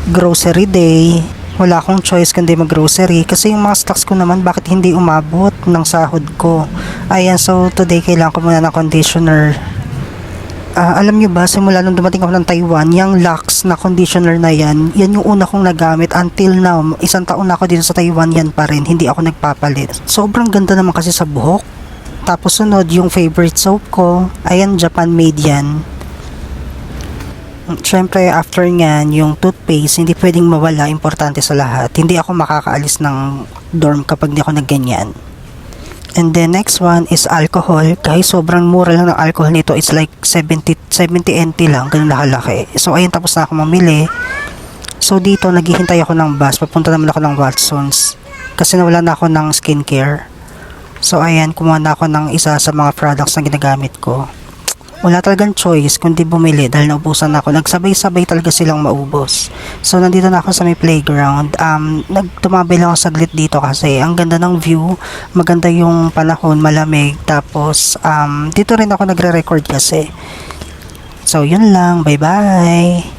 grocery day. Wala akong choice kundi mag-grocery kasi yung mga stocks ko naman bakit hindi umabot ng sahod ko. Ayan, so today kailangan ko muna ng conditioner. Alam nyo ba, simula nung dumating ako ng Taiwan, yung Lux na conditioner na yan yung una kong nagamit until now. 1 taon na ako dito sa Taiwan, yan pa rin, hindi ako nagpapalit. Sobrang ganda naman kasi sa buhok. Tapos sunod, yung favorite soap ko, ayan, Japan made yan. Syempre, after nyan, yung toothpaste, hindi pwedeng mawala, importante sa lahat. Hindi ako makakaalis ng dorm kapag hindi ako nagganyan. And then next one is alcohol. Guys, sobrang mura lang ng alcohol nito. It's like 70 NT lang, ganun nakalaki. So ayun, tapos na ako mamili. So dito, naghihintay ako ng bus. Papunta naman ako ng Watsons. Kasi nawala na ako ng skincare. So ayan, kumuha na ako ng isa sa mga products na ginagamit ko. Wala talagang choice kundi bumili dahil naubusan ako. Nagsabay-sabay talaga silang maubos. So nandito na ako sa may playground. Nagtumabay lang ako saglit dito kasi ang ganda ng view, maganda yung panahon, malamig. Tapos dito rin ako nagre-record kasi. So yun lang, bye-bye.